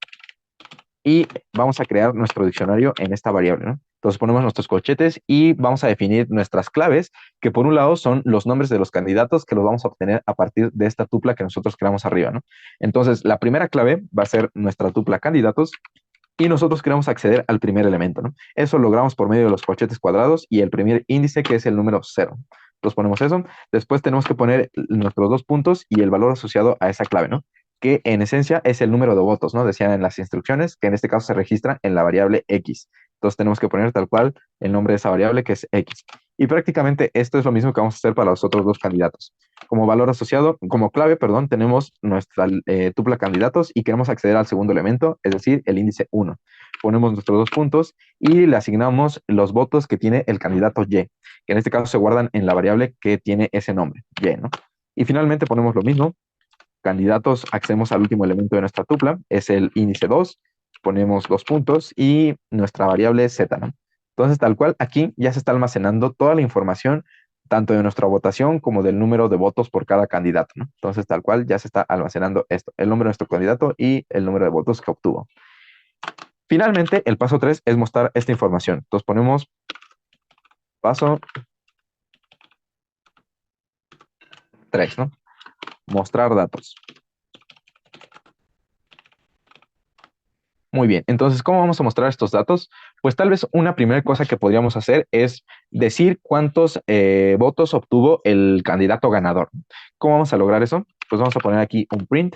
y vamos a crear nuestro diccionario en esta variable, ¿no? Entonces ponemos nuestros corchetes y vamos a definir nuestras claves, que por un lado son los nombres de los candidatos que los vamos a obtener a partir de esta tupla que nosotros creamos arriba, ¿no? Entonces la primera clave va a ser nuestra tupla candidatos y nosotros queremos acceder al primer elemento, ¿no? Eso lo logramos por medio de los corchetes cuadrados y el primer índice que es el número 0. Entonces ponemos eso, después tenemos que poner nuestros dos puntos y el valor asociado a esa clave, ¿no? Que en esencia es el número de votos, ¿no? Decían en las instrucciones que en este caso se registra en la variable X. Entonces tenemos que poner tal cual el nombre de esa variable que es X. Y prácticamente esto es lo mismo que vamos a hacer para los otros dos candidatos. Como valor asociado, como clave, perdón, tenemos nuestra tupla candidatos y queremos acceder al segundo elemento, es decir, el índice 1. Ponemos nuestros dos puntos y le asignamos los votos que tiene el candidato Y, que en este caso se guardan en la variable que tiene ese nombre, Y, ¿no? Y finalmente ponemos lo mismo, candidatos, accedemos al último elemento de nuestra tupla, es el índice 2, ponemos dos puntos y nuestra variable Z, ¿no? Entonces, tal cual, aquí ya se está almacenando toda la información, tanto de nuestra votación como del número de votos por cada candidato, ¿no? Entonces, tal cual, ya se está almacenando esto, el nombre de nuestro candidato y el número de votos que obtuvo. Finalmente, el paso 3 es mostrar esta información. Entonces, ponemos paso 3, ¿no? Mostrar datos. Muy bien, entonces, ¿cómo vamos a mostrar estos datos? Pues tal vez una primera cosa que podríamos hacer es decir cuántos votos obtuvo el candidato ganador. ¿Cómo vamos a lograr eso? Pues vamos a poner aquí un print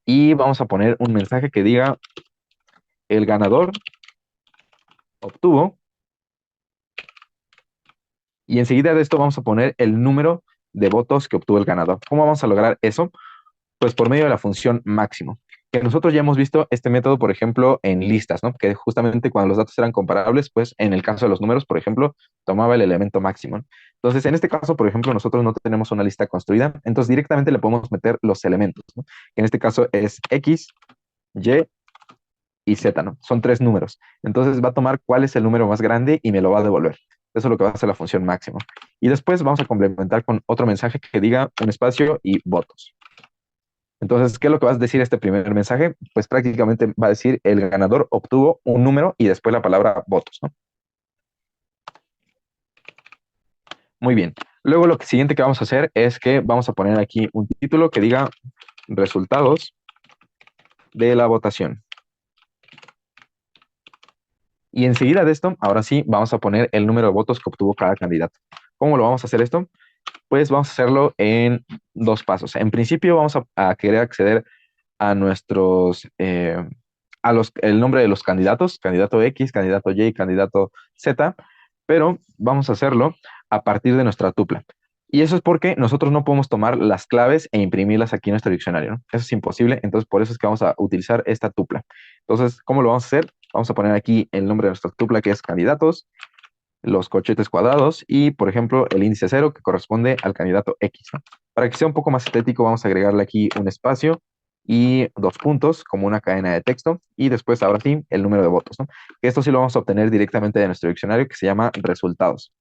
y vamos a poner un mensaje que diga el ganador obtuvo, y enseguida de esto vamos a poner el número de votos que obtuvo el ganador. ¿Cómo vamos a lograr eso? Pues por medio de la función máximo, que nosotros ya hemos visto este método, por ejemplo, en listas, ¿no? Que justamente cuando los datos eran comparables, pues en el caso de los números, por ejemplo, tomaba el elemento máximo, ¿no? Entonces, en este caso, por ejemplo, nosotros no tenemos una lista construida, entonces directamente le podemos meter los elementos, ¿no? Que en este caso es X, Y y Z, ¿no? Son tres números. Entonces va a tomar cuál es el número más grande y me lo va a devolver. Eso es lo que va a hacer la función máximo. Y después vamos a complementar con otro mensaje que diga un espacio y votos. Entonces, ¿qué es lo que va a decir este primer mensaje? Pues prácticamente va a decir el ganador obtuvo un número y después la palabra votos, ¿no? Muy bien. Luego lo siguiente que vamos a hacer es que vamos a poner aquí un título que diga resultados de la votación. Y enseguida de esto, ahora sí, vamos a poner el número de votos que obtuvo cada candidato. ¿Cómo lo vamos a hacer esto? Pues vamos a hacerlo en dos pasos. En principio vamos a querer acceder a nuestros, el nombre de los candidatos, candidato X, candidato Y, candidato Z, pero vamos a hacerlo a partir de nuestra tupla. Y eso es porque nosotros no podemos tomar las claves e imprimirlas aquí en nuestro diccionario, ¿no? Eso es imposible, entonces por eso es que vamos a utilizar esta tupla. Entonces, ¿cómo lo vamos a hacer? Vamos a poner aquí el nombre de nuestra tupla, que es candidatos, los corchetes cuadrados y, por ejemplo, el índice 0 que corresponde al candidato X, ¿no? Para que sea un poco más estético, vamos a agregarle aquí un espacio y dos puntos como una cadena de texto y después, ahora sí, el número de votos, ¿no? Que esto sí lo vamos a obtener directamente de nuestro diccionario que se llama resultados.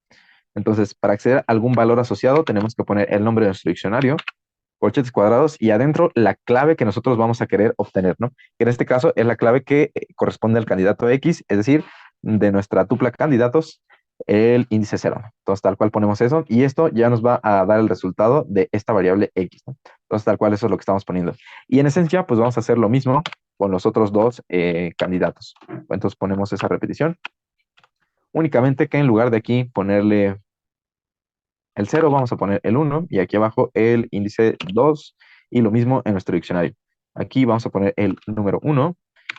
Entonces, para acceder a algún valor asociado, tenemos que poner el nombre de nuestro diccionario, corchetes cuadrados y adentro la clave que nosotros vamos a querer obtener, ¿no? Que en este caso es la clave que corresponde al candidato X, es decir, de nuestra tupla candidatos, el índice 0. Entonces, tal cual ponemos eso y esto ya nos va a dar el resultado de esta variable X, ¿no? Entonces, tal cual eso es lo que estamos poniendo. Y en esencia, pues vamos a hacer lo mismo con los otros dos candidatos. Entonces, ponemos esa repetición. Únicamente que en lugar de aquí ponerle el 0, vamos a poner el 1 y aquí abajo el índice 2 y lo mismo en nuestro diccionario. Aquí vamos a poner el número 1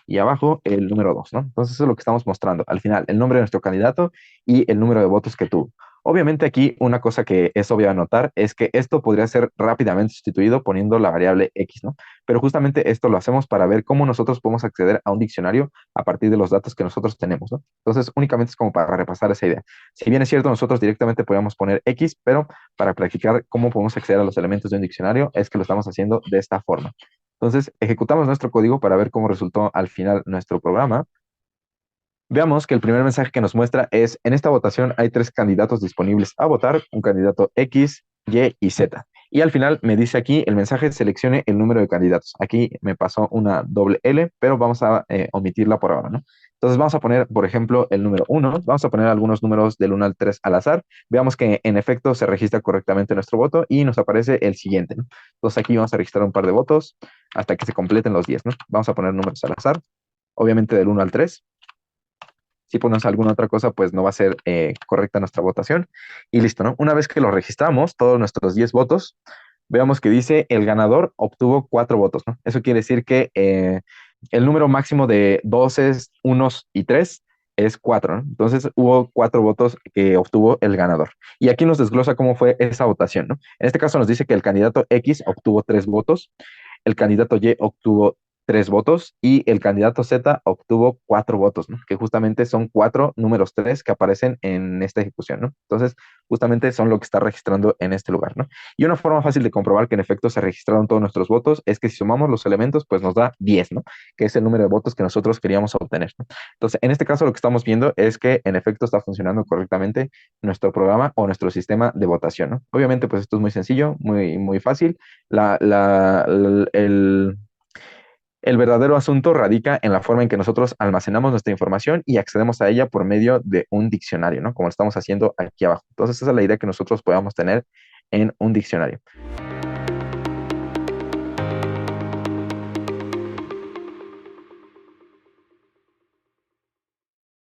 y abajo el número 2, ¿no? Entonces eso es lo que estamos mostrando. Al final, el nombre de nuestro candidato y el número de votos que tuvo. Obviamente aquí una cosa que es obvia de notar es que esto podría ser rápidamente sustituido poniendo la variable X, ¿no? Pero justamente esto lo hacemos para ver cómo nosotros podemos acceder a un diccionario a partir de los datos que nosotros tenemos, ¿no? Entonces únicamente es como para repasar esa idea. Si bien es cierto, nosotros directamente podríamos poner X, pero para practicar cómo podemos acceder a los elementos de un diccionario es que lo estamos haciendo de esta forma. Entonces, ejecutamos nuestro código para ver cómo resultó al final nuestro programa. Veamos que el primer mensaje que nos muestra es, en esta votación hay tres candidatos disponibles a votar, un candidato X, Y y Z. Y al final me dice aquí el mensaje, seleccione el número de candidatos. Aquí me pasó una doble L, pero vamos a omitirla por ahora, ¿no? Entonces vamos a poner, por ejemplo, el número 1. Vamos a poner algunos números del 1 al 3 al azar. Veamos que en efecto se registra correctamente nuestro voto y nos aparece el siguiente, ¿no? Entonces aquí vamos a registrar un par de votos hasta que se completen los 10, ¿no? Vamos a poner números al azar, obviamente del 1 al 3. Si ponemos alguna otra cosa, pues no va a ser correcta nuestra votación. Y listo, ¿no? Una vez que lo registramos, todos nuestros 10 votos, veamos que dice el ganador obtuvo 4 votos, ¿no? Eso quiere decir que el número máximo de 12, unos y 3 es 4, ¿no? Entonces hubo 4 votos que obtuvo el ganador. Y aquí nos desglosa cómo fue esa votación, ¿no? En este caso nos dice que el candidato X obtuvo 3 votos, el candidato Y obtuvo 3 votos y el candidato Z obtuvo 4 votos, ¿no? Que justamente son 4 números 3 que aparecen en esta ejecución, ¿no? Entonces, justamente son lo que está registrando en este lugar, ¿no? Y una forma fácil de comprobar que en efecto se registraron todos nuestros votos es que si sumamos los elementos, pues nos da 10, ¿no? Que es el número de votos que nosotros queríamos obtener, ¿no? Entonces, en este caso lo que estamos viendo es que en efecto está funcionando correctamente nuestro programa o nuestro sistema de votación, ¿no? Obviamente, pues esto es muy sencillo, muy, muy fácil. La, la, el verdadero asunto radica en la forma en que nosotros almacenamos nuestra información y accedemos a ella por medio de un diccionario, ¿no? Como lo estamos haciendo aquí abajo. Entonces, esa es la idea que nosotros podamos tener en un diccionario.